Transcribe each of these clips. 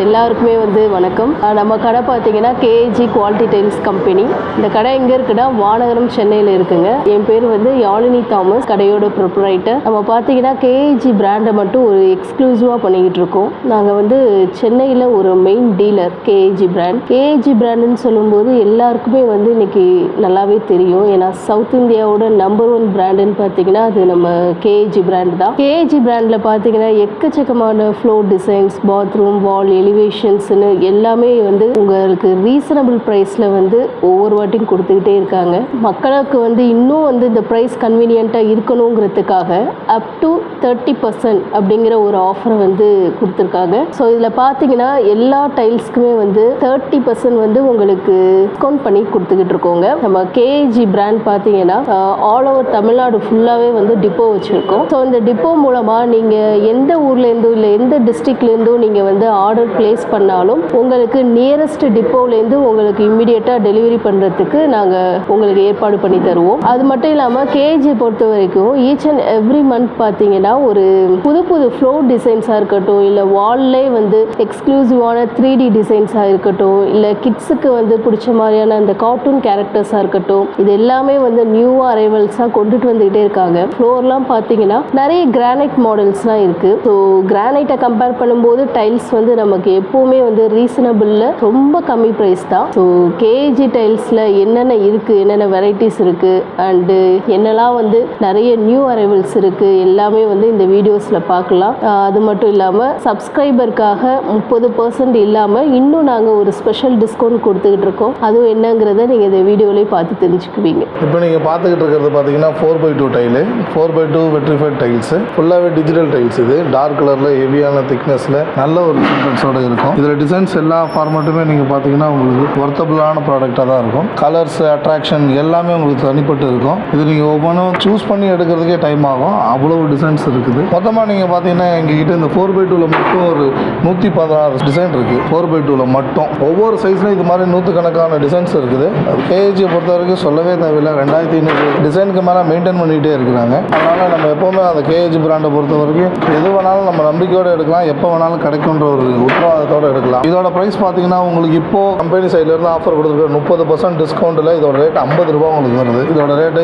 எல்லாருக்குமே வணக்கம். நம்ம கடை பார்த்தீங்கன்னா கேஏஜி குவாலிட்டி டைல்ஸ் கம்பெனி. இந்த கடை எங்கே இருக்குன்னா வானகரம் சென்னையில் இருக்குங்க. என் பேர் யாழினி தாமஸ், கடையோட ப்ரொப்ரைட்டர். நம்ம பார்த்தீங்கன்னா கேஏஜி பிராண்டை மட்டும் ஒரு எக்ஸ்க்ளூசிவாக பண்ணிக்கிட்டு இருக்கோம். நாங்கள் சென்னையில் ஒரு main dealer KAG brand. KAG பிராண்டுன்னு சொல்லும்போது எல்லாருக்குமே இன்னைக்கு நல்லாவே தெரியும். ஏன்னா சவுத் இந்தியாவோட நம்பர் 1 பிராண்டுன்னு பார்த்தீங்கன்னா அது நம்ம கேஏஜி பிராண்ட் தான். கேஏஜி பிராண்டில் பார்த்தீங்கன்னா எக்கச்சக்கமான ஃப்ளோர் டிசைன்ஸ், பாத்ரூம், வால், எலிவேஷன்ஸ்னு எல்லாமே உங்களுக்கு ரீசனபிள் ப்ரைஸில் ஒவ்வொரு வாட்டியும் கொடுத்துக்கிட்டே இருக்காங்க. மக்களுக்கு இன்னும் இந்த ப்ரைஸ் கன்வீனியண்ட்டாக இருக்கணுங்கிறதுக்காக அப் டு 30% அப்படிங்கிற ஒரு ஆஃபரை கொடுத்துருக்காங்க. ஸோ இதில் பார்த்தீங்கன்னா எல்லா டைல்ஸ்க்குமே 30% உங்களுக்கு டிஸ்கவுண்ட் பண்ணி கொடுத்துக்கிட்டு இருக்கோங்க. நம்ம கேஏஜி பிராண்ட் பார்த்தீங்கன்னா ஆல் ஓவர் தமிழ்நாடு ஃபுல்லாகவே டிப்போ வச்சுருக்கோம். ஸோ இந்த டிப்போ மூலமாக நீங்கள் எந்த ஊர்லேருந்தோ இல்லை எந்த டிஸ்ட்ரிக்ட்லேருந்தோ நீங்கள் ஆர்டர் பிளேஸ் பண்ணாலும் உங்களுக்கு நியரஸ்ட் டிப்போலேருந்து உங்களுக்கு இம்மிடியட்டாக டெலிவரி பண்ணுறதுக்கு நாங்கள் உங்களுக்கு ஏற்பாடு பண்ணி தருவோம். அது மட்டும் இல்லாமல் கேஏஜி பொறுத்த வரைக்கும் ஈச் அண்ட் எவ்ரி மந்த் பார்த்தீங்கன்னா ஒரு புது புது ஃப்ளோர் டிசைன்ஸாக இருக்கட்டும், இல்லை வால்லே எக்ஸ்க்ளூசிவான 3D டிசைன்ஸாக இருக்கட்டும், இல்லை கிட்ஸுக்கு பிடிச்ச மாதிரியான அந்த கார்ட்டூன் கேரக்டர்ஸாக இருக்கட்டும், இது எல்லாமே நியூவாக அரைவல்ஸாக கொண்டுட்டு வந்துக்கிட்டே இருக்காங்க. ஃப்ளோர்லாம் பார்த்தீங்கன்னா நிறைய கிரானைட் மாடல்ஸ்லாம் இருக்குது. ஸோ கிரானைட்டை கம்பேர் பண்ணும்போது டைல்ஸ் நமக்கு எப்போவுமே ரீசனபிளில் ரொம்ப கம்மி ப்ரைஸ் தான். ஸோ கேஏஜி டைல்ஸில் என்னென்ன இருக்குது, என்னென்ன வெரைட்டிஸ் இருக்குது அண்டு என்னெல்லாம் நிறைய நியூ அரைவல்ஸ் இருக்குது எல்லாமே இந்த வீடியோஸில் பார்க்கலாம். அது மட்டும் இல்லாமல் சப்ஸ்கிரைபருக்காக 30% இல்லாமல் இன்னும் நாங்கள் ஒரு ஸ்பெஷல் டிஸ்கவுண்ட் கொடுத்துக்கிட்டு இருக்கோம். அதுவும் என்னங்கிறத நீங்கள் இந்த வீடியோலேயே பார்த்து தெரிஞ்சுக்குவீங்க. இப்போ நீங்கள் பார்த்துக்கிட்டு இருக்கிறது பார்த்தீங்கன்னா 4x2 tile, 4x2 vitrified tiles, ஃபுல்லாகவே டிஜிட்டல் டைல்ஸ். இது டார்க் கலரில் ஹெவியான திக்னஸில் நல்ல ஒரு சிம்பிள்ஸோட இருக்கும். இதில் டிசைன்ஸ் எல்லா ஃபார்மேட்டுமே நீங்கள் பார்த்தீங்கன்னா உங்களுக்கு ஒர்த்தபிளான ப்ராடக்டாக தான் இருக்கும். கலர்ஸ், அட்ராக்ஷன் எல்லாமே உங்களுக்கு தனிப்பட்டு இருக்கும். இது நீங்கள் ஒவ்வொன்றும் சூஸ் பண்ணி எடுக்கிறதுக்கே டைம் ஆகும். அவ்வளவு டிசைன்ஸ் இருக்குது. மொத்தமாக நீங்கள் பார்த்தீங்கன்னா எங்ககிட்ட இந்த 4x2 மட்டும் ஒரு 116 டிசைன் இருக்குது. 4x2 மட்டும் ஒவ்வொரு சைஸ்லையும் இது மாதிரி 100கணக்கான டிசைன்ஸ் இருக்குது. அது கேஏஜியை பொறுத்த வரைக்கும் சொல்லவே தேவையில்லை. 2500 டிசைனுக்கு மேலே மெயின்டைன் பண்ணிகிட்டே இருக்கிறாங்க. அதனால் நம்ம எப்போவுமே அந்த கேஏஜி பிராண்டை பொறுத்த வரைக்கும் எது வேணாலும் நம்ம நம்பிக்கையோடு எடுக்கலாம், எப்போ வேணாலும் கிடைக்குன்ற ஒரு உத்தரவாதத்தோடு எடுக்கலாம். இதோட ப்ரைஸ் பார்த்தீங்கன்னா உங்களுக்கு இப்போ கம்பெனி சைட்லேருந்து ஆஃபர் கொடுத்துருக்க 30% டிஸ்கவுண்ட்டில் இதோட ரேட் 50 ரூபா உங்களுக்கு வருது. இதோட ரேட்டு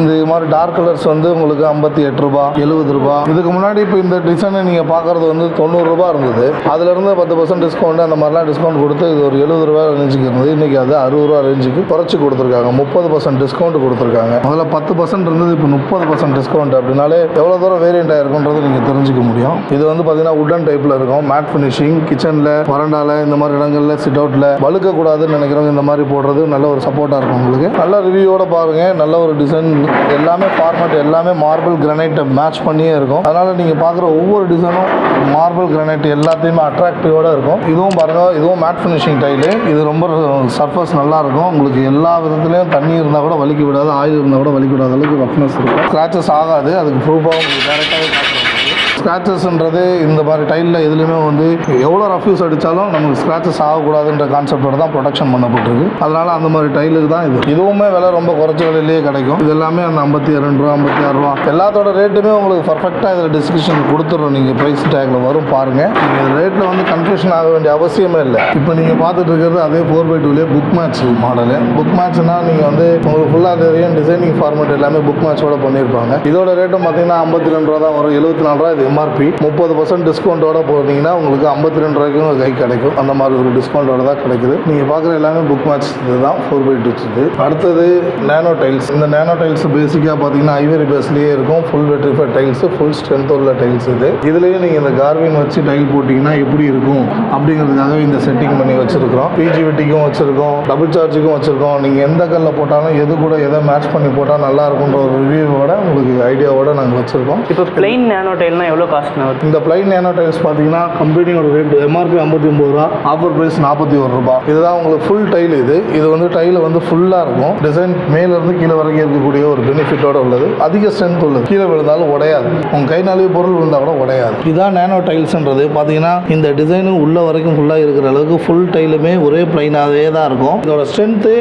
இந்த மாதிரி டார்க் கலர்ஸ் உங்களுக்கு 58 ரூபா, 70 ரூபா. இதுக்கு முன்னாடி இப்போ இந்த டிசைனை நீங்கள் பார்க்குறது 90 ரூபா இருந்தது. அதுலேருந்து 10% டிஸ்கவுண்ட் அந்த மாதிரிலாம் டிஸ்கவுண்ட் கொடுத்து இது ஒரு 70 ரூபா ரேஞ்சுக்கு இருந்தது. இன்றைக்கி அது 60 ரூபா ரேஞ்சுக்கு குறைச்சி கொடுத்துருக்காங்க. 30% டிஸ்கவுண்ட் கொடுத்துருக்காங்க. முதல்ல 10% இருந்தது, இப்போ 30% டிஸ்கவுண்ட். அப்படின்னாலே எவ்வளோ தூரம் வேரியண்ட் ஆகிருக்குன்றது நீங்கள் தெரிஞ்சுக்க முடியும். இது பார்த்தீங்கன்னா உட்டன் டைப்பில் இருக்கும். மேட் ஃபினிஷிங், கிச்சனில், வராண்டால, இந்த மாதிரி இடங்களில், சிட் அவுட்டில் வழுக்கக்கூடாதுன்னு நினைக்கிறவங்க இந்த மாதிரி போடுறது நல்ல ஒரு சப்போர்ட்டாக இருக்கும். உங்களுக்கு நல்ல ரிவ்யூவோட பாருங்கள். நல்ல ஒரு டிசைன், எல்லாமே ஃபார்மேட் எல்லாமே மார்பிள் கிரானைட்டை மேட்ச் பண்ணியே இருக்கும். அதனால் நீங்கள் பார்க்குற ஒவ்வொரு டிசைனும் மார்பிள் கிரானைட் எல்லாத்தையுமே அட்ராக்டிவோட இருக்கும். இதுவும் பாருங்கள், இதுவும் மேட் ஃபினிஷிங் டைலு. இது ரொம்ப சர்ஃபஸ் நல்லா இருக்கும். உங்களுக்கு எல்லா விதத்துலையும் தண்ணி இருந்தால் கூட வலிக்க விடாது, ஆயில் இருந்தால் கூட வலிக்க விடாத அளவுக்கு ரஃப்னஸ் இருக்கும். ஸ்க்ராச்சஸ் ஆகாது. அதுக்கு ப்ரூஃபாக உங்களுக்கு டேரெக்டாகவே காட்டுறோம். ஸ்க்ராச்சஸ்ன்றது இந்த மாதிரி டைலில் எதுலையுமே எவ்வளோ ரஃப் யூஸ் அடித்தாலும் நமக்கு ஸ்க்ராச்சஸ் ஆகக்கூடாதுன்ற கான்செப்டோட தான் ப்ரொடக்ஷன் பண்ணப்பட்டிருக்கு. அதனால் அந்த மாதிரி டைலுக்கு தான் இது. இதுவுமே விலை ரொம்ப குறைச்ச விலையிலேயே கிடைக்கும். இது எல்லாமே அந்த 52 ரூபா, 56 ரூபா எல்லாத்தோட ரேட்டுமே உங்களுக்கு பர்ஃபெக்டாக இதில் டிஸ்கிரிப்ஷன் கொடுத்துட்றோம். நீங்கள் ப்ரைஸ் டேக்கில் வரும் பாருங்கள். நீங்கள் ரேட்டில் கன்ஃபியூஷன் ஆக வேண்டிய அவசியமே இல்லை. இப்போ நீங்கள் பார்த்துட்டு இருக்கிறது அதே 4x2 book match model. Book மேட்ச்னால் நீங்கள் உங்களுக்கு ஃபுல்லாக தெரியும். டிசைனிங் ஃபார்மேட் எல்லாமே புக் மேட்சோட பண்ணியிருப்பாங்க. இதோட ரேட்டும் பார்த்தீங்கன்னா 52 ரூபா தான் வரும். 74 ரூபா இது எம்ஆர்பி. 30% டிஸ்கவுண்டோட போனீங்கன்னா உங்களுக்கு 52 ரூபாய்க்கும் கை கிடைக்கும். அந்த மாதிரி ஒரு டிஸ்கவுண்டோட தான் கிடைக்குது. நீங்கள் பார்க்குற எல்லாமே புக் மேட்ச் இதுதான் 4x2. அடுத்தது நேனோ டைல்ஸ். இந்த நேனோ டைல்ஸ் பேசிக்காக பார்த்தீங்கன்னா ஐவரி பேஸ்லேயே இருக்கும். Full vitrified tiles, full strength உள்ள டைல்ஸ் இது. இதுலேயும் நீங்கள் இந்த கார்விங் வச்சு டைல் போட்டிங்கன்னா எப்படி இருக்கும் அப்படிங்கிறதுக்காகவே இந்த செட்டிங் பண்ணி வச்சுருக்கிறோம். பிஜிவிட்டிக்கும் வச்சுருக்கோம், டபுள் சார்ஜுக்கும் வச்சுருக்கோம். நீங்கள் எந்த கல்லில் போட்டாலும் எது கூட எதை மேட்ச் பண்ணி போட்டால் நல்லா இருக்குன்ற ஒரு ரிவ்யூவோட உங்களுக்கு ஐடியாவோட நாங்கள் வச்சுருக்கோம். இப்போ பிளைன் நேனோ டைல்னா எவ்வளோ காஸ்ட்? இந்த பிளைன் நேனோ டைல்ஸ் பார்த்தீங்கன்னா கம்பெனியோட ரேட் எம்ஆர்பி 59 ரூபா, ஆஃபர் ப்ரைஸ் 41 ரூபா. இதுதான் உங்களுக்கு ஃபுல் டைல். இது டைல் ஃபுல்லாக இருக்கும். டிசைன் மேலேருந்து கீழே வரைக்கும் இருக்கக்கூடிய ஒரு பெனிஃபிட்டோட உள்ளது. அதிக ஸ்ட்ரென்த் உள்ளது. கீழே விழுந்தாலும் உடையாது. உங்கள் கை நாளே பொருள் விழுந்தால் கூட உடையாது. இதுதான் நேனோ டைல்ஸ்ன்றது. பார்த்தீங்கன்னா இந்த டிசைனும் உள்ள வரைக்கும் ஃபுல்லாக இருக்கிற அளவுக்கு ஃபுல் டைலுமே ஒரே பிளைனாகவே தான் இருக்கும். இதோட ஸ்ட்ரென்த்து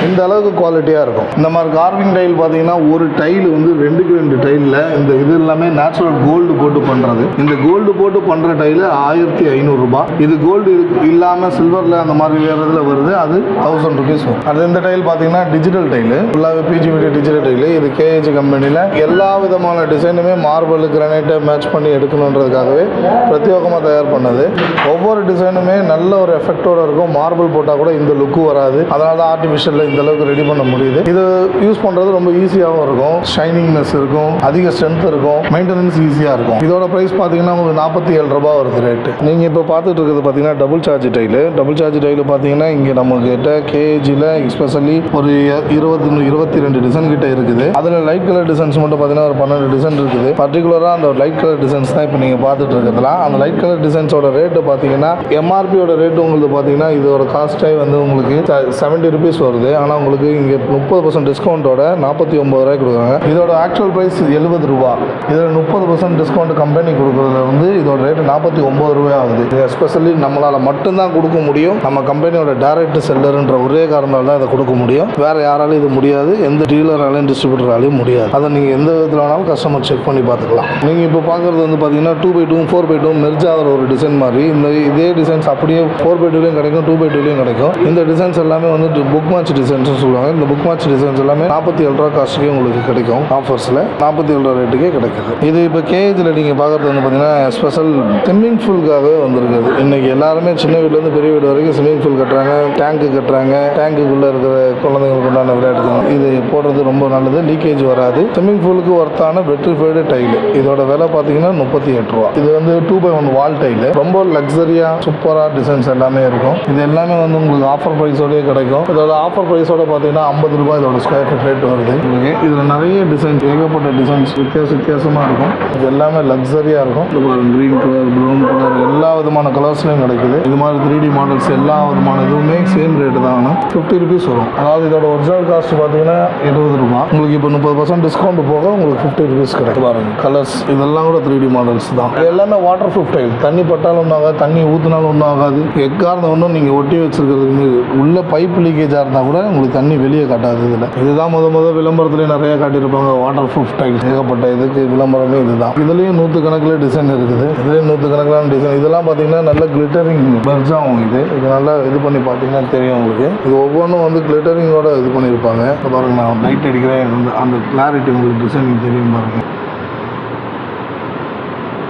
இந்த அளவுக்கு குவாலிட்டியாக இருக்கும். இந்த மாதிரி கார்விங் டைல் பார்த்தீங்கன்னா ஒரு டைல் 2க்கு 2 டைலில் இந்த இது எல்லாமே நேச்சுரல் கோல்டு போட்டு பண்ணுறது. இந்த கோல்டு போட்டு பண்ணுற டைலு 1500 ரூபாய். இது கோல்டு இல்லாமல் சில்வரில் அந்த மாதிரி வேறு இதில் வருது, அது 1000 rupees வரும். அது இந்த டைல் பார்த்தீங்கன்னா டிஜிட்டல் டைலு, ஃபுல்லாகவே பிஜிபிடி டிஜிட்டல் டைலு. இது கேஏஜி கம்பெனியில் எல்லா விதமான டிசைனுமே மார்பிள் கிரானைட்டை மேட்ச் பண்ணி எடுக்கணுன்றதுக்காகவே பிரத்யேகமாக தயார் பண்ணது. ஒவ்வொரு டிசைனுமே நல்ல ஒரு எஃபெக்டோட இருக்கும். மார்பிள் போட்டால் கூட இந்த லுக்கு வராது, அதனால தான் ஆர்டிஃபிஷியலில் இந்த அளவுக்கு ரெடி பண்ண முடியுது. இது யூஸ் பண்ணுறது ரொம்ப ஈஸியாகவும் இருக்கும், ஷைனிங்னஸ் இருக்கும், அதிக ஸ்ட்ரென்த் இருக்கும், மெயின்டெனன்ஸ் ஈஸியாக இருக்கும். இதோட ப்ரைஸ் பார்த்தீங்கன்னா உங்களுக்கு 47 ரூபாய் வருது ரேட்டு. நீங்கள் இப்போ பார்த்துட்டு இருக்கிறது பார்த்தீங்கன்னா double charge tile. Double charge tile பார்த்தீங்கன்னா இங்கே நம்மக்கிட்ட கேஏஜியில் எஸ்பெஷலி ஒரு 22 டிசைன் கிட்ட இருக்குது. அதில் லைட் கலர் டிசைன்ஸ் மட்டும் பார்த்தீங்கன்னா ஒரு 12 டிசைன் இருக்குது. பர்டிகுலராக அந்த லைட் கலர் டிசைன்ஸ் தான் இப்போ நீங்கள் பார்த்துட்டு இருக்கிறதுலாம். அந்த லைட் கலர் டிசைன்ஸோட ரேட்டு பார்த்தீங்கன்னா எம்ஆர்பியோட ரேட்டு உங்களுக்கு பார்த்தீங்கன்னா இதோட காஸ்ட்டே வந்து உங்களுக்கு 70 rupees வருது. ஆனால் உங்களுக்கு இங்கே 30% டிஸ்கவுண்ட்டோட 49 ரூபாய் கொடுக்குறாங்க. இதோட ஆக்சுவல் ப்ரைஸ் 70 ரூபா. இதில் 30% டிஸ்கவுண்ட் கம்பெனி கொடுக்குறதுல வந்து இதோட ரேட்டு 49 ரூபாய் ஆகுது. இது எஸ்பெஷலி நம்மளால் மட்டும்தான் கொடுக்க முடியும். நம்ம கம்பெனியோட டைரக்ட் செல்லர்ன்ற ஒரே காரணத்தால் தான் இதை கொடுக்க முடியும். வேறு யாராலும் இது முடியாது, எந்த டீலராலையும் டிஸ்ட்ரிபியூட்டராலையும் முடியாது. அதை நீங்கள் எந்த விதத்தில் வேணாலும் கஸ்டமர் செக் பண்ணி பார்த்துக்கலாம். நீங்கள் இப்போ பார்க்குறது வந்து பார்த்தீங்கன்னா 2x2 4x2 மெர்ஜ் ஆகிற ஒரு டிசைன் மாதிரி. இதே டிசைன்ஸ் அப்படியே 4x2லையும் கிடைக்கும், 2x2லையும் கிடைக்கும். இந்த டிசைன்ஸ் எல்லாமே வந்து புக் மேட்ச் டிசைன்ஸ் சொல்லுவாங்க. இந்த புக் மேட்ச் டிசைன்ஸ் எல்லாமே 47 ரூபா காஸ்ட்டுக்கே உங்களுக்கு கிடைக்கும். ஆஃபர்ஸில் 47 ரூபா ரேட்டுக்கே கிடைக்குது. இது இப்போ கேஏஜில் நீங்கள் பார்க்குறது வந்து பார்த்தீங்கன்னா ஸ்பெஷல் ஸ்விம்மிங் பூலுக்காகவே வந்திருக்குது. இன்றைக்கி எல்லாருமே சின்ன வீட்டிலேருந்து பெரிய வீடு வரைக்கும் ஸ்விம்மிங் பூல் கட்டுறாங்க, டேங்க்கு கட்டுறாங்க. டேங்குக்குள்ளே இருக்கிற குழந்தைங்களுக்கு உண்டான விளையாட்டு இது போடுறது ரொம்ப நல்லது, லீக்கேஜ் வராது. ஸ்விம்மிங் பூலுக்கு ஒர்த்தான வெட்ரிஃபைடு டைலு. இதோட விலை பார்த்தீங்கன்னா 38 ரூபா. இது வந்து 2x1 வால் டைலு. ரொம்ப லக்ஸரியாக சூப்பராக டிசைன்ஸ் எல்லாமே இருக்கும். இது எல்லாமே வந்து உங்களுக்கு ஆஃபர் ப்ரைஸோடய கிடைக்கும். இதோட ஆஃபர் ப்ரைஸோட பார்த்தீங்கன்னா 50 ரூபாய் இதோட ஸ்கொயர் ஃபீட் ரேட் வருது. இதில் நிறைய டிசைன்ஸ், ஏகப்பட்ட டிசைன்ஸ் வித்தியாசமாக இருக்கும். இது எல்லாமே லக்ஸரியாக இருக்கும். இது பாருங்க, க்ரீன் கலர், ப்ரௌன் கலர், எல்லா விதமான கலர்ஸ்லையும் கிடைக்குது. இது மாதிரி 3D மாடல்ஸ் எல்லா விதமான இதுவுமே சேம் ரேட்டு தான், 50 rupees வரும். அதாவது இதோட ஒரிஜினல் காஸ்ட் பார்த்தீங்கன்னா 70 ரூபாய். உங்களுக்கு இப்போ 30% டிஸ்கவுண்ட் போக உங்களுக்கு 50 rupees கிடைக்கும். பாருங்க கலர்ஸ் இதெல்லாம் கூட 3D மாடல்ஸ் தான். இது எல்லாமே வாட்டர் ப்ரூஃப் டைல். தண்ணி பட்டாலும் ஒன்றும் ஆகாது, தண்ணி ஊற்றினாலும் ஒன்றும் ஆகாது. எக்காரணம் ஒன்றும் நீங்கள் ஒட்டி வச்சிருக்கிறதுக்கு உள்ள பைப் லீக்கேஜாக இருந்தால் கூட உங்களுக்கு தண்ணி வெளியே காட்டாது. இதுதான் முத விளம்பரத்துலேயே நிறைய காட்டியிருப்பாங்க வாட்டர் ப்ரூஃப் டைல். ஏகப்பட்ட இதுக்கு விளம்பரமே இதுதான். இதுலேயும் 100 கணக்கில் டிசைன் இருக்குது. இதுலேயும் 100 கணக்கிலான டிசைன். இதெல்லாம் பார்த்தீங்கன்னா நல்ல கிளிட்டரிங் மெர்ஜ் ஆகும். இது நல்லா இது பண்ணி பார்த்தீங்கன்னா தெரியும் உங்களுக்கு. இது ஒவ்வொன்றும் வந்து கிளிட்டரிங்கோட இது பண்ணியிருப்பாங்க. பாருங்க, நான் லைட் அடிக்கிறேன், அந்த கிளாரிட்டி உங்களுக்கு டிசைனிங் தெரியும் பாருங்க.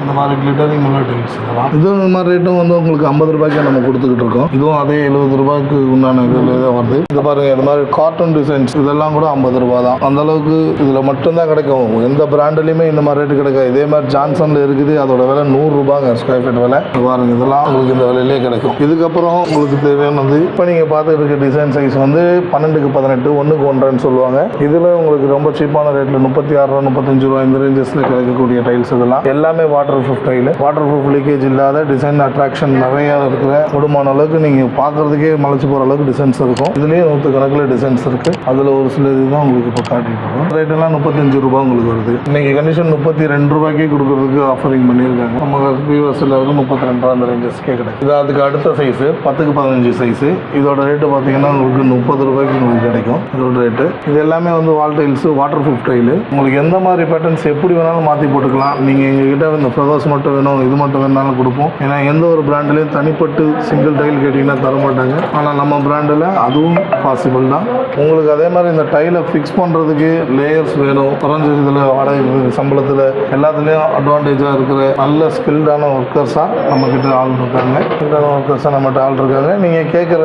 இந்த மாதிரி கிளிட்டரிங் உள்ள டைல்ஸ் இதெல்லாம். இதுவும் இந்த மாதிரி ரேட்டும் வந்து உங்களுக்கு 50 ரூபாய்க்கு நம்ம கொடுத்துக்கிட்டு இருக்கோம். இதுவும் அதே 70 ரூபாய்க்கு உண்டான இதில் தான் வருது. இது பாருங்க, இந்த மாதிரி கார்ட்டூன் டிசைன்ஸ் இதெல்லாம் கூட 50 ரூபா தான். அந்த அளவுக்கு இதில் மட்டும்தான் கிடைக்கும். எந்த பிராண்ட்லையுமே இந்த மாதிரி ரேட்டு கிடைக்காது. இதே மாதிரி ஜான்சனில் இருக்குது, அதோட விலை 100 ரூபாங்க ஸ்கொயர் ஃபீட் விலை. பாருங்க, இதெல்லாம் உங்களுக்கு இந்த விலையிலே கிடைக்கும். இதுக்கப்புறம் உங்களுக்கு தேவையானது இப்போ நீங்கள் பார்த்துட்டு இருக்க டிசைன் சைஸ் வந்து 12x18 1x1 1.5 சொல்லுவாங்க. இதில் உங்களுக்கு ரொம்ப சீப்பான ரேட்டில் 36 ரூபா 35 ரூபா இந்த ரேஞ்சஸில் கிடைக்கக்கூடிய டைல்ஸ் இதெல்லாம் எல்லாமே waterproof tile. Waterproof leakage இல்லாத டிசைன் அட்ராக்ஷன் நிறைய இருக்கிற கூடுமான அளவுக்கு நீங்கள் பார்க்குறதுக்கே மலைச்சு போகிற அளவுக்கு டிசைன்ஸ் இருக்கும். இதுலேயே 100 கணக்கில் டிசைன்ஸ் இருக்குது. அதில் ஒரு சில இதுதான் உங்களுக்கு இப்போ காட்டிட்டு இருக்கோம். ரேட்டெல்லாம் 35 ரூபா உங்களுக்கு வருது. இன்றைக்கி கண்டிஷன் 32 ரூபாய்க்கே கொடுக்குறதுக்கு ஆஃபரிங் பண்ணியிருக்காங்க. நம்ம வியூவர்ஸ் எல்லாருக்கும் 32 ரூபா அந்த ரேஞ்சஸ்க்கே கிடைக்கும். இது அதுக்கு அடுத்த சைஸு 10x15 சைஸு. இதோட ரேட்டு பார்த்தீங்கன்னா உங்களுக்கு 30 ரூபாய்க்கு உங்களுக்கு கிடைக்கும். இதோட ரேட்டு இது எல்லாமே வந்து வால் டைல்ஸ், வாட்டர் ப்ரூஃப் டைலு. உங்களுக்கு எந்த மாதிரி பேட்டர்ன்ஸ் எப்படி வேணாலும் மாற்றி போட்டுக்கலாம். நீங்கள் எங்ககிட்ட இந்த ஃப்ளவர்ஸ் மட்டும் வேணும், இது மட்டும் வேணாலும் கொடுப்போம். ஏன்னா எந்த ஒரு பிராண்ட்லேயும் தனிப்பட்டு சிங்கிள் டைல் கேட்டிங்கன்னா தர மாட்டாங்க. ஆனால் நம்ம பிராண்டில் அதுவும் பாசிபிள் தான். உங்களுக்கு அதே மாதிரி இந்த டைலை ஃபிக்ஸ் பண்ணுறதுக்கு லேயர்ஸ் வேணும். குறைஞ்ச இதில் வாடகை சம்பளத்தில் எல்லாத்துலேயும் அட்வான்டேஜாக இருக்கிற நல்ல ஸ்கில்டான ஒர்க்கர்ஸாக நம்மக்கிட்ட ஆள் இருக்காங்க. ஸ்கில்டான ஒர்க்கர்ஸாக நம்மகிட்ட ஆள் இருக்காங்க. நீங்கள் கேட்குற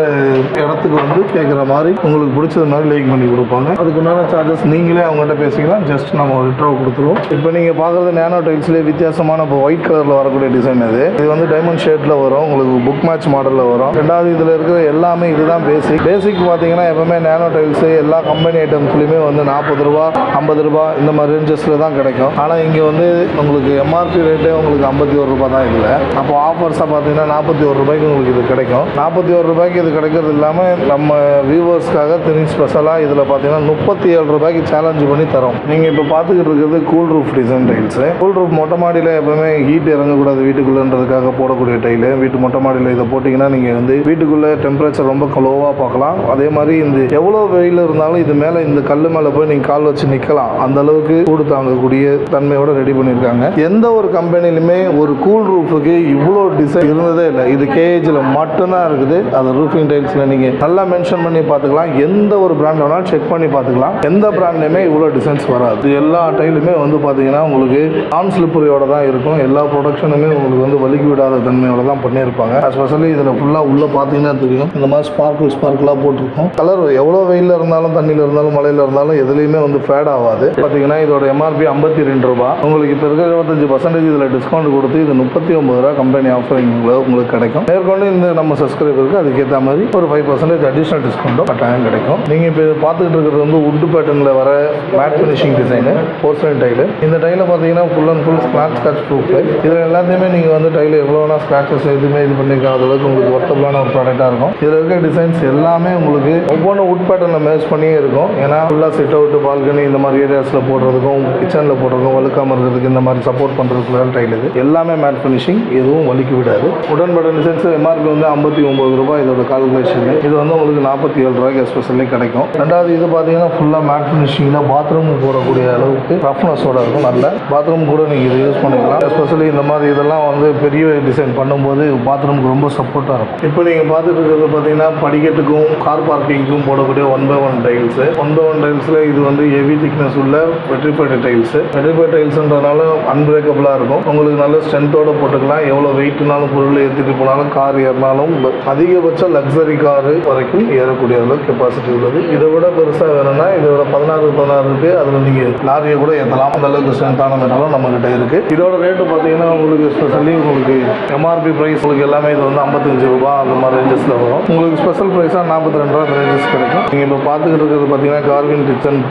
இடத்துக்கு வந்து கேட்குற மாதிரி உங்களுக்கு பிடிச்சது மாதிரி லேக் பண்ணி கொடுப்பாங்க. அதுக்குண்டான சார்ஜஸ் நீங்களே அவங்ககிட்ட பேசிக்கலாம். ஜஸ்ட் நம்ம ரிட்ரோ கொடுத்துருவோம். இப்போ நீங்கள் பார்க்குறது நேனோ டைல்ஸ்லேயே வித்தியாசமான இப்போ ஒயிட் கலரில் வரக்கூடிய டிசைன். இது வந்து டைமண்ட் ஷேட்டில் வரும். உங்களுக்கு புக் மேட்ச் மாடலில் வரும். ரெண்டாவது இதில் இருக்கிற எல்லாமே இதுதான் பேசிக் பார்த்தீங்கன்னா எப்பவுமே நேனோ டைல்ஸு எல்லா கம்பெனி ஐட்டம்ஸ்லையுமே வந்து 40 ரூபா 50 ரூபா இந்த மாதிரி ரேஞ்சஸில் தான் கிடைக்கும். ஆனால் இங்கே வந்து உங்களுக்கு எம்ஆர்பி ரேட்டே உங்களுக்கு 51 ரூபா தான். இல்லை அப்போ ஆஃபர்ஸாக பார்த்தீங்கன்னா 41 ரூபாய்க்கு உங்களுக்கு இது கிடைக்கும். 41 ரூபாய்க்கு இது கிடைக்கிறது இல்லாமல் நம்ம வியூவர்ஸ்க்காக தனி ஸ்பெஷலாக இதில் பார்த்தீங்கன்னா 37 ரூபாய்க்கு சேலஞ்ச் பண்ணி தரோம். நீங்கள் இப்போ பார்த்துக்கிட்டு இருக்கிறது cool roof design tiles. Cool roof மொட்டை மாடியில் எப்பவுமே ஹீட் இறங்கக்கூடாது வீட்டுக்குள்ளன்றதுக்காக போடக்கூடிய டைலு. வீட்டு மொட்டை மாடியில் இதை போட்டிங்கன்னா நீங்கள் வந்து வீட்டுக்குள்ளே டெம்பரேச்சர் ரொம்ப லோவாக பார்க்கலாம். அதே மாதிரி இந்த எவ்வளோ வெயில் இருந்தாலும் இது மேலே இந்த கல் மேலே போய் நீங்கள் கால் வச்சு நிற்கலாம். அந்த அளவுக்கு சூடு தாங்கக்கூடிய தன்மையோட ரெடி பண்ணியிருக்காங்க. எந்த ஒரு கம்பெனிலுமே ஒரு கூல் ரூஃபுக்கு இவ்வளோ டிசைன் இருந்ததே இல்லை. இது கேஏஜில் மட்டும்தான் இருக்குது. அது ரூஃபிங் டைல்ஸில் நீங்கள் நல்லா மென்ஷன் பண்ணி பார்த்துக்கலாம். எந்த ஒரு பிராண்ட் வேணாலும் செக் பண்ணி பார்த்துக்கலாம். எந்த பிராண்ட்லையுமே இவ்வளோ டிசைன்ஸ் வராது. எல்லா டைலுமே வந்து பார்த்தீங்கன்னா உங்களுக்கு நான் ஸ்லிப்பரியோட தான் இருக்கும். எல்லா ப்ரொடக்ஷனுமே உங்களுக்கு வந்து வலிக்கு விடாத தன்மையோட தான் பண்ணியிருப்பாங்க. எஸ்பெஷலி இதில் ஃபுல்லாக உள்ளே பார்த்தீங்கன்னா தெரியும், இந்த மாதிரி ஸ்பார்க்கலாக போட்டிருக்கும். கலர் எவ்வளோ வெயிலில் இருந்தாலும் தண்ணியில் இருந்தாலும் மழையில் இருந்தாலும் எதுலேயுமே வந்து ஃபேட் ஆகாது. பார்த்தீங்கன்னா இதோட எம்ஆர்பி 52 ரூபா. உங்களுக்கு இப்போ இருக்க 25% இதில் டிஸ்கவுண்ட் கொடுத்து இது 39 ரூபா கம்பெனி ஆஃபரிங்கில் உங்களுக்கு கிடைக்கும். மேற்கொண்டு இந்த நம்ம சப்ஸ்கிரைபருக்கு அதுக்கேற்ற மாதிரி ஒரு 5% அடிஷனல் டிஸ்கவுண்ட்டும் கட்டாயம் கிடைக்கும். நீங்கள் இப்போ பார்த்துக்கிட்டு இருக்கிறது வந்து உட் பேட்டர்னில் வர மேட் ஃபினிஷிங் டிசைனு போர்சலன் டைலு. இந்த டைலை பார்த்தீங்கன்னா full and full scratch proof. இதில் எல்லாத்தையுமே நீங்கள் வந்து டைல் எவ்வளோனா ஸ்க்ராச்சஸ் எதுவுமே இது பண்ணிக்காத அளவுக்கு உங்களுக்கு ஒர்த்தபுளான ஒரு ப்ராடக்டாக இருக்கும். இதில் இருக்க டிசைன்ஸ் எல்லாமே உங்களுக்கு ஒவ்வொன்றும் உட் பேட்டர்னில் மேட்ச் பண்ணியே இருக்கும். ஏன்னா ஃபுல்லாக சிட் அவுட் பால்கனி இந்த மாதிரி ஏரியாஸில் போடுறதுக்கும் கிச்சனில் போடுறதுக்கும் வலுக்காமல் இருக்கிறதுக்கு இந்த மாதிரி சப்போர்ட் பண்ணுறதுக்குள்ள டைல் இது எல்லாமே மேட் ஃபினிஷிங், எதுவும் வலிக்கு விடாது. உடன் பட்டன் டிசைன்ஸ் எம்ஆர்பி வந்து 59 ரூபாய் இதோட கால்குலேஷன். இது வந்து உங்களுக்கு 47 ரூபாய்க்கு எஸ்பெஷலி கிடைக்கும். ரெண்டாவது இது பார்த்தீங்கன்னா ஃபுல்லாக மேட் ஃபினிஷிங்கில் பாத்ரூம் போடக்கூடிய அளவுக்கு ரஃப்னஸோட இருக்கும். நல்ல பாத்ரூம் கூட நீங்கள் இது யூஸ் பண்ணிக்கலாம். எஸ்பெஷலி இந்த மாதிரி இதெல்லாம் வந்து பெரிய டிசைன் பண்ணும்போது பாத்ரூமுக்கு ரொம்ப சப்போர்ட்டாக இருக்கும். இப்போ நீங்கள் பார்த்துட்டு இருக்கிறது பார்த்தீங்கன்னா படிக்கட்டுக்கும் கார் பார்க்கிங்க்கும் போடக்கூடிய 1/1 டைல்ஸ். 1/1 டைல்ஸில் இது வந்து ஹெவி திக்னஸ் உள்ள வெட்ரிஃபைடு டைல்ஸ். வெட்ரிஃபைடு டைல்ஸ்ன்றதுனால அன்பிரேக்கபிளாக இருக்கும். உங்களுக்கு நல்ல ஸ்ட்ரென்த்தோட போட்டுக்கலாம். எவ்வளோ வெயிட்னாலும் பொருள் ஏற்றிட்டு போனாலும் கார் ஏறினாலும் அதிகபட்ச லக்ஸரி காரு வரைக்கும் ஏறக்கூடிய அளவுக்கு கெப்பாசிட்டி உள்ளது. இதை விட பெருசாக வேணும்னா இதோட 16 இருக்கு. அதில் நீங்கள் லாரியை கூட ஏற்றலாம். அந்த அளவுக்கு ஸ்ட்ரென்த்தான மெட்டாலும் நம்மகிட்ட இருக்கு. இதோட ரேட்டு பார்த்தீங்கன்னா உங்களுக்கு ஸ்பெஷலி உங்களுக்கு எம்ஆர்பி ப்ரைஸ் உங்களுக்கு எல்லாமே இது வந்து 55 ரூபாய் அந்த மாதிரி ரேஞ்சஸில் வரும். உங்களுக்கு ஸ்பெஷல் ப்ரைஸாக 42 ரூபா ரேஞ்சஸ் கிடைக்கும். நீங்கள் இப்போ பார்த்துக்கிட்டு இருக்கிறது பார்த்தீங்கன்னா கார்வின்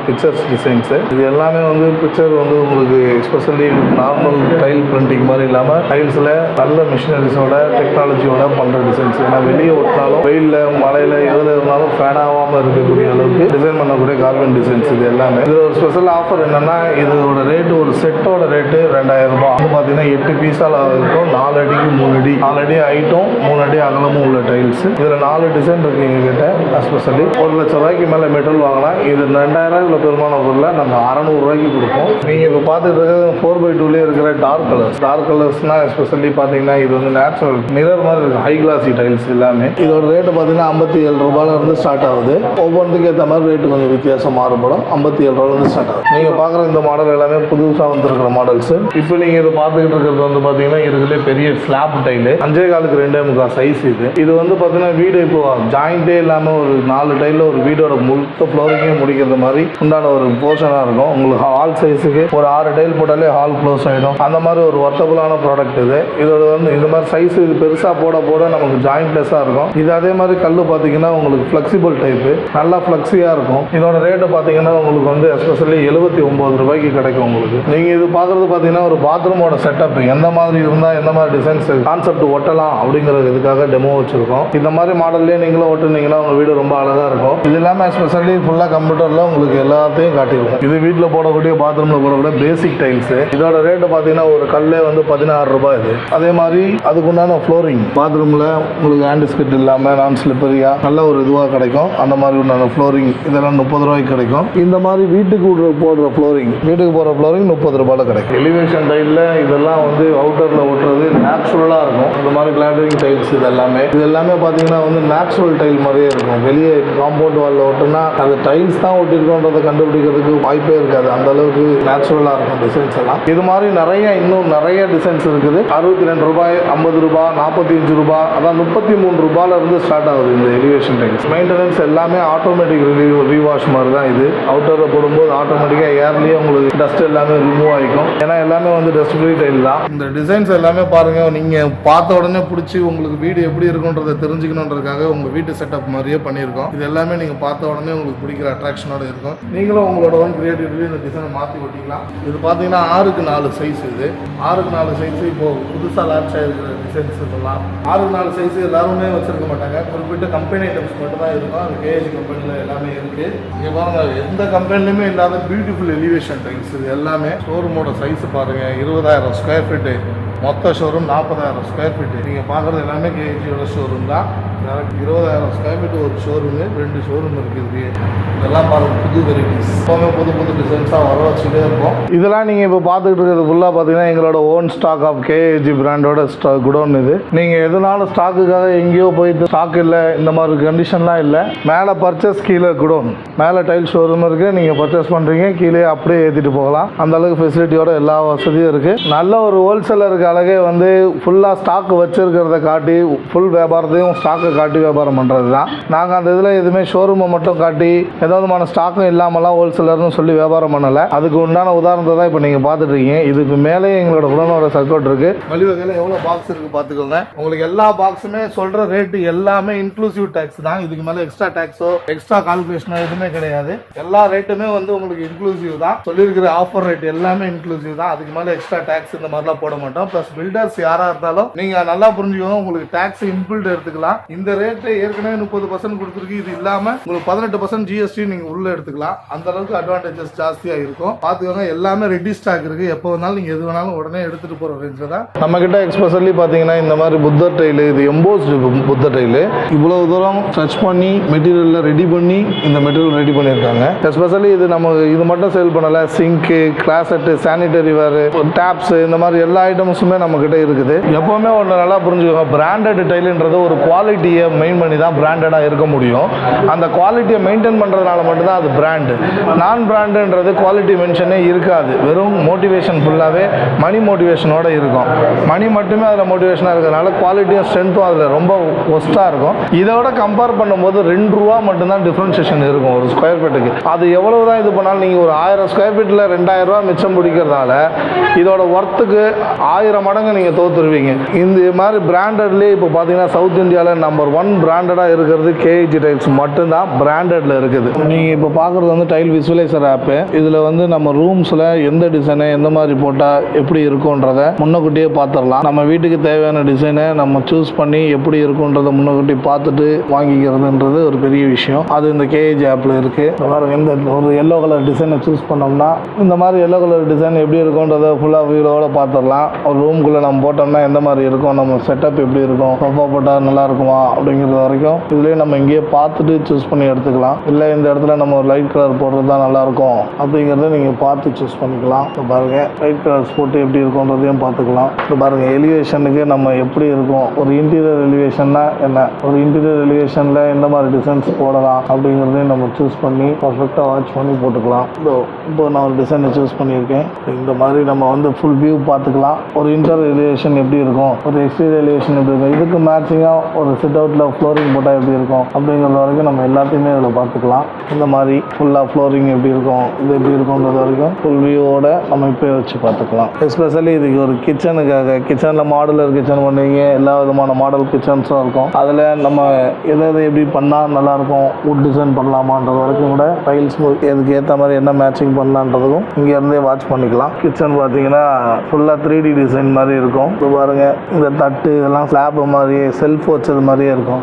பிக்சர்ஸ் டிசைன்ஸு. இது எல்லாமே வந்து பிக்சர் வந்து உங்களுக்கு ஸ்பெஷலி நார்மல் டைல் பிரிண்டிங் மாதிரி இல்லாமல் டைல்ஸில் நல்ல மிஷினரிஸோட டெக்னாலஜியோட பண்ணுற டிசைன்ஸ். ஏன்னா வெளியே ஒட்டினாலும் வெயிலில் மழையில் எதில் இருந்தாலும் ஃபேன் ஆகாமல் இருக்கக்கூடிய அளவுக்கு டிசைன் பண்ணக்கூடிய கார்வின் டிசைன்ஸ் இது எல்லாமே. இதில் ஒரு ஸ்பெஷல் ஆஃபர் என்னென்னா இதோட ரேட்டு ஒரு செட்டோட ரேட்டு 2000 ரூபாய். வந்து பார்த்தீங்கன்னா 8 பீஸால் இருக்கும். 4 அடிக்கு 3 அடி, 4 அடி ஹைட்டும் 3 அடி அகலமும் உள்ள டைல்ஸ். இதில் 4 டிசைன் இருக்கு எங்ககிட்ட. எஸ்பெஷலி 1 லட்சம் ரூபாய்க்கு மேலே மெட்டல் வாங்கலாம். இது 2000 இவ்வளோ பெருமான பொருளை நம்ம 600 ரூபாய்க்கு கொடுப்போம். நீங்கள் இப்போ பார்த்துட்டு இருக்கிறது 4x2 இருக்கிற டார்க் கலர்ஸ்னால் எஸ்பெஷலி பார்த்தீங்கன்னா இது வந்து நேச்சுரல் மிரர் மாதிரி இருக்கும். ஹை கிளாசி டைல்ஸ் எல்லாமே. இதோட ரேட்டு பார்த்தீங்கன்னா 57 ரூபாயிலிருந்து ஸ்டார்ட் ஆகுது. ஒவ்வொன்றுக்கு ஏற்ற மாதிரி ரேட்டு கொஞ்சம் வித்தியாசம் மாறுபடும். 57 ரூபாயிலிருந்து ஸ்டார்ட் ஆகுது. நீங்கள் பார்க்குற இந்த மாடல் எல்லாமே புதுசாக வந்துருக்கிற மாடல்ஸ். இப்போ நீங்கள் இதை பார்த்துக்கிட்டு இருக்கிறது வந்து பார்த்தீங்கன்னா இருக்கிறதே பெரிய ஸ்லாப் டைலு 5.25 2.25 சைஸ் இது. இது வந்து பார்த்தீங்கன்னா வீடு இப்போ ஜாயிண்டே இல்லாமல் ஒரு 4 டைலில் ஒரு வீடோட முழுக்க ஃப்ளோரிங்கே முடிக்கிறது மாதிரி உண்டான ஒரு போர்ஷனாக இருக்கும். உங்களுக்கு ஹால் சைஸுக்கு ஒரு 6 டைல் போட்டாலே ஹால் க்ளோஸ் ஆகிடும். அந்த மாதிரி ஒரு ஒர்த்தபுளான ப்ராடக்ட் இது. இதோட வந்து இந்த மாதிரி சைஸ் இது பெருசாக போட நமக்கு ஜாயிண்ட்லெஸ்ஸாக இருக்கும். இது அதே மாதிரி கல் பார்த்தீங்கன்னா உங்களுக்கு ஃப்ளெக்சிபிள் டைப்பு, நல்லா ஃப்ளெக்ஸியாக இருக்கும். இதோட ரேட்டு பார்த்தீங்கன்னா உங்களுக்கு வந்து எஸ்பெஷலி 79 ரூபாய்க்கு கிடைக்கும் உங்களுக்கு. நீங்கள் இது பார்க்குறது பார்த்தீங்கன்னா ஒரு பாத்ரூமோட செட்டப் எந்த மாதிரி இருந்தால் எந்த மாதிரி டிசைன்ஸ் கான்செப்ட் ஒட்டலாம் அப்படிங்கிறது இதுக்காக டெமோ வச்சுருக்கோம். இந்த மாதிரி மாடல்லே நீங்களும் ஒட்டுனீங்கன்னா உங்கள் வீடு ரொம்ப அழகாக இருக்கும். இது இல்லாமல் எஸ்பெஷலி ஃபுல்லாக கம்ப்யூட்டரில் உங்களுக்கு எல்லாத்தையும் காட்டியிருக்கும். இது வீட்டில் போடக்கூடிய பாத்ரூமில் போடக்கூடிய பேசிக் டைல்ஸு. இதோட ரேட்டு பார்த்தீங்கன்னா ஒரு கல்லே வந்து 16 ரூபாய் இது. அதே மாதிரி அதுக்குண்டான ஃப்ளோரிங் பாத்ரூமில் உங்களுக்கு ஹேண்ட் ஸ்கிட் இல்லாமல் நான் ஸ்லிப்பரியாக நல்ல ஒரு இதுவாக கிடைக்கும். அந்த மாதிரி உண்டான ஃப்ளோரிங் இதெல்லாம் 30 ரூபாய்க்கு கிடைக்கும். இந்த மாதிரி வீட்டுக்கு போடுற ஃப்ளோரிங் 30 ரூபாயில் கிடைக்கும். எலிவேஷன் டைலில் இதெல்லாம் வந்து அவுட்டரில் ஒட்டுறது நேச்சுரலாக இருக்கும். இந்த மாதிரி கிளாடரிங் டைல்ஸ் இது எல்லாமே பார்த்தீங்கன்னா வந்து நேச்சுரல் டைல் மாதிரியே இருக்கும். வெளியே காம்பவுண்ட் வாலில் ஒட்டுனா அது டைல்ஸ் தான் ஒட்டிருக்கோன்றதை கண்டுபிடிக்கிறதுக்கு வாய்ப்பே இருக்காது. அந்த அளவுக்கு நேச்சுரலாக இருக்கும் டிசைன்ஸ் எல்லாம். இது மாதிரி இன்னும் நிறைய டிசைன்ஸ் இருக்குது. 62 ரூபாய், 50 ரூபாய், 45 ரூபாய், அதான் 33 ரூபாயில இருந்து ஸ்டார்ட் ஆகுது இந்த எலிவேஷன் டைல்ஸ். மெயின்டெனன்ஸ் எல்லாமே ஆட்டோமேட்டிக் ரீவாஷ் மாதிரி தான் இது. அவுட்டரில் போடும்போது ஆட்டோமேட்டிக்காக ஏர்லேயே உங்களுக்கு டஸ்ட் எல்லாமே ரிமூவ் ஆகிக்கும். ஏன்னா எல்லாமே வந்து டஸ்ட் ஃப்ரீ டைல் தான். இந்த டிசைன்ஸ் எல்லாமே பாருங்க, நீங்கள் பார்த்த உடனே பிடிச்சி உங்களுக்கு வீடு எப்படி இருக்குன்றதை தெரிஞ்சுக்கணுன்றதுக்காக உங்கள் வீட்டு செட்டப் மாதிரியே பண்ணியிருக்கோம். இது எல்லாமே நீங்கள் பார்த்த உடனே உங்களுக்கு பிடிக்கிற அட்ராக்ஷனோட இருக்கும். நீங்களும் உங்களோட ஓன் கிரியேட்டிவிட்டி இந்த டிசைனை மாற்றி ஒட்டிக்கலாம். இது பார்த்தீங்கன்னா 6x4 சைஸ். இது 6x4 சைஸ் இப்போ புதுசாக லான்ச் ஆகிருக்கிற டிசைன்ஸ் இதெல்லாம் 6x4 சைஸ் எல்லாருமே வச்சிருக்க மாட்டாங்க. குறிப்பிட்ட கம்பெனி ஐட்டம்ஸ் மட்டும் தான் இருக்கும். அது கேஏஜி கம்பெனியில் எல்லாமே இருக்கு. இங்கே பாருங்க, எந்த கம்பெனிலுமே இல்லாத பியூட்டிஃபுல் எலிவேஷன் டைல்ஸ். இது எல்லாமே ஷோரூமோட சைஸ் பாருங்க, 20,000 ஸ்கொயர் ஃபீட்டு, மொத்த ஷோரூம் 40,000 ஸ்கொயர் ஃபீட்டு. நீங்கள் பார்க்குறது எல்லாமே கேஜியோட ஷோரூம் தான். 20,000 ஸ்கொயர் ஃபீட்டு ஒரு ஷோரூமு, 2 ஷோரூம் இருக்குது. இதெல்லாம் பாருங்கள், புது வெரைட்டிஸ், எப்போவுமே புது டிசைன்ஸாக வர வச்சுட்டே இருப்போம். இதெல்லாம் நீங்கள் இப்போ பார்த்துக்கிட்டு இருக்கிறது ஃபுல்லாக பார்த்தீங்கன்னா எங்களோட ஓன் ஸ்டாக் ஆஃப் கேஏஜி பிராண்டோட குடோன் இது. நீங்கள் எதனாலும் ஸ்டாக்குக்காக எங்கேயோ போயிட்டு ஸ்டாக் இல்லை இந்த மாதிரி கண்டிஷன்லாம் இல்லை. மேலே பர்ச்சேஸ், கீழே குடோன். மேலே டைல் ஷோரூம் இருக்குது, நீங்கள் பர்ச்சேஸ் பண்ணுறீங்க, கீழே அப்படியே ஏற்றிட்டு போகலாம். அந்த அளவுக்கு ஃபெசிலிட்டியோட எல்லா வசதியும் இருக்குது. நல்ல ஒரு ஹோல்சேலருக்கு அழகே வந்து ஃபுல்லாக ஸ்டாக் வச்சுருக்கிறத காட்டி ஃபுல் வியாபாரத்தையும் ஸ்டாக்கை காட்டி வியாபாரம் பண்ணுறது தான். நாங்கள் அந்த இதில் எதுவுமே ஷோரூமை மட்டும் காட்டி ஏதாவதுமான ஸ்டாக்கும் இல்லாமலாம் ஹோல்சேலர்னு சொல்லி வியாபாரம் பண்ணலை. அதுக்கு உண்டான உதாரணத்தை தான் இப்போ நீங்கள் பார்த்துட்டு இருக்கீங்க. இதுக்கு மேலே எங்களோட உடனோட சர்க்கோட் இருக்குது. வழிவகையில் எவ்வளோ பாக்ஸ் இருக்குது பார்த்துக்கோங்க. உங்களுக்கு எல்லா பாக்ஸுமே சொல்கிற ரேட்டு எல்லாமே இன்க்ளூசிவ் டேக்ஸ் தான். இதுக்கு மேலே எக்ஸ்ட்ரா டேக்ஸோ எக்ஸ்ட்ரா கால்குலேஷனோ எதுவுமே கிடையாது. எல்லா ரேட்டுமே வந்து உங்களுக்கு இன்க்ளூசிவ் தான். சொல்லியிருக்கிற ஆஃபர் ரேட் எல்லாமே இன்க்ளூசிவ் தான். அதுக்கு மேலே எக்ஸ்ட்ரா டேக்ஸ் இந்த மாதிரிலாம் போட மாட்டோம். ப்ளஸ் பில்டர்ஸ் யாராக இருந்தாலும் நீங்கள் நல்லா புரிஞ்சுக்கோங்க, உங்களுக்கு டேக்ஸ் இன்பில்ட் எடுத்துக்கலாம். இந்த ரேட்டு ஏற்கனவே 30% கொடுத்துருக்கு. இது இல்லாமல் உங்களுக்கு 18% ஜிஎஸ்டி நீங்கள் உள்ளே எடுத்துக்கலாம். அந்த அளவுக்கு அட்வான்டேஜஸ் ஜாஸ்தியாக இருக்கும். பார்த்துக்கோங்க, எல்லாமே ரெடி ஸ்டாக் இருக்குது. எப்போ வேணாலும் நீங்கள் எது வேணாலும் உடனே எடுத்துகிட்டு போகிற ரேஞ்சில் தான். நம்மக்கிட்ட எக்ஸ்பெஷலி பார்த்தீங்கன்னா இந்த மாதிரி புத்தர் டைலு, இது எம்போஸ்டு புத்தர் டைலு, இவ்வளோ தூரம் ஸ்ட்ரெச் பண்ணி மெட்டீரியலில் ரெடி பண்ணி இந்த மெட்டீரியல் ரெடி பண்ணியிருக்காங்க. எஸ்பெஷலி இது நம்ம இது மட்டும் சேல் பண்ணலை. சிங்க்கு, கிளாசெட்டு, சானிடரி வேறு, டேப்ஸ், இந்த மாதிரி எல்லா ஐட்டம்ஸுமே நம்மக்கிட்ட இருக்குது. எப்போவுமே ஒன்று நல்லா புரிஞ்சுக்கோங்க, பிராண்டட் டைலுன்றது ஒரு குவாலிட்டியை மெயின் பண்ணி தான் பிராண்டடாக இருக்க முடியும். அந்த குவாலிட்டியை மெயின்டைன் பண்ணுறதுனால மட்டும்தான் அது பிராண்டு. நான் பிராண்டுன்றது குவாலிட்டி மென்ஷனே இருக்காது. வெறும் மோட்டிவேஷன் ஃபுல்லாகவே மணி மோட்டிவேஷனோடு இருக்கும். மணி மட்டுமே அதில் மோட்டிவேஷனாக இருக்கிறதுனால குவாலிட்டியும் ஸ்ட்ரென்த்தும் அதில் ரொம்ப ஒஸ்ட்டாக இருக்கும். இதோட கம்பேர் பண்ணும்போது 2 ரூபா மட்டும்தான் டிஃப்ரென்ஷியேஷன் இருக்கும் ஒரு ஸ்கொயர் ஃபீட்டுக்கு. அது எவ்வளவு தான் இது பண்ணாலும் நீங்கள் ஒரு 1000 ஸ்கொயர் ஃபீட்டில் 2000 ரூபா மிச்சம் பிடிக்கிறதால இதோட ஒர்த்துக்கு 1000 மடங்கு நீங்கள் தோற்றுருவீங்க. இந்த மாதிரி பிராண்டட்லேயே இப்போ பார்த்தீங்கன்னா சவுத் இந்தியாவில் நம்பர் 1 பிராண்டடாக இருக்கிறது கேஏஜி டைல்ஸ் மட்டும்தான் பிராண்டட்ல இருக்குது. நீங்கள் இப்போ பார்க்குறது வந்து டைல் விசுவலைசர் ஆப்பு. இதில் வந்து நம்ம ரூம்ஸில் எந்த டிசைனை எந்த மாதிரி போட்டால் எப்படி இருக்குன்றதை முன்னக்கூட்டியே பார்த்துடலாம். நம்ம வீட்டுக்கு தேவையான டிசைனை நம்ம சூஸ் பண்ணி எப்படி இருக்குன்றதை முன்னக்கூட்டி பார்த்துட்டு வாங்கிக்கிறதுன்றது ஒரு பெரிய விஷயம். அது இந்த கேஏஜி ஆப்பில் இருக்குது. பாருங்க, இந்த ஒரு எல்லோ கலர் டிசைனை சூஸ் பண்ணோம்னா இந்த மாதிரி எல்லோ கலர் டிசைன் எப்படி இருக்குன்றதை ஃபுல்லாக வியூவோட பார்த்துடலாம். ஒரு ரூம்குள்ளே நம்ம போட்டோம்னா எந்த மாதிரி இருக்கும், நம்ம செட்டப் எப்படி இருக்கும், சோஃபா போட்டால் நல்லா இருக்குமா அப்படிங்கிறது வரைக்கும் இதுலேயே நம்ம இங்கேயே பார்த்துட்டு சூஸ் பண்ணி எடுத்துக்கலாம். இல்லை இந்த இடத்துல நம்ம ஒரு லைட் கலர் போடுறது தான் நல்லாயிருக்கும் அப்படிங்கிறத நீங்கள் பார்த்து சூஸ் பண்ணிக்கலாம். இப்போ பாருங்கள், லைட் கலர்ஸ் போட்டு எப்படி இருக்குன்றதையும் பார்த்துக்கலாம். இப்போ பாருங்கள், எலிவேஷனுக்கு நம்ம எப்படி இருக்கும், ஒரு இன்டீரியர் எலிவேஷன்னா என்ன, ஒரு இன்டீரியர் எலிவேஷனில் எந்த மாதிரி டிசைன்ஸ் போடலாம் அப்படிங்கிறதையும் நம்ம சூஸ் பண்ணி பர்ஃபெக்டாக வாட்ச் பண்ணி போட்டுக்கலாம். இப்போ நான் ஒரு டிசைனை சூஸ் பண்ணியிருக்கேன். இந்த மாதிரி நம்ம வந்து ஃபுல் வியூ பார்த்துக்கலாம். ஒரு இன்டீரியர் எலிவேஷன் எப்படி இருக்கும், ஒரு எக்ஸ்டீரியர் எலிவேஷன் எப்படி இருக்கும், இதுக்கு மேட்சிங்காக ஒரு சிட் அவுட்டில் ஃப்ளோரிங் போட்டால் எப்படி இருக்கும் அப்படிங்கிறது வரைக்கும் நம்ம எல்லாத்தையுமே இதில் பார்த்துக்கலாம். இந்த மாதிரி ஃபுல்லாக ஃப்ளோரிங் எப்படி இருக்கும், இது எப்படி இருக்கும்ன்றது வரைக்கும் ஃபுல் வியூவோட நம்ம இப்போ வச்சு பார்த்துக்கலாம். எஸ்பெஷலி இதுக்கு ஒரு கிச்சனுக்காக, கிச்சனில் மாடுலர் கிச்சன் பண்ணுவீங்க, எல்லா விதமான மாடல் கிச்சன்ஸும் இருக்கும். அதில் நம்ம எதை எப்படி பண்ணால் நல்லாயிருக்கும், வுட் டிசைன் பண்ணலாமான்றது வரைக்கும் கூட டைல்ஸ் இதுக்கு ஏற்ற மாதிரி என்ன மேட்சிங் பண்ணலான்றதும் இங்கேருந்தே வாட்ச் பண்ணிக்கலாம். கிச்சன் பார்த்தீங்கன்னா ஃபுல்லாக 3D டிசைன் மாதிரி இருக்கும். இப்போ பாருங்கள், இந்த தட்டு இதெல்லாம் ஸ்லாப் மாதிரி செல்ஃப் வச்சது மாதிரியே இருக்கும்.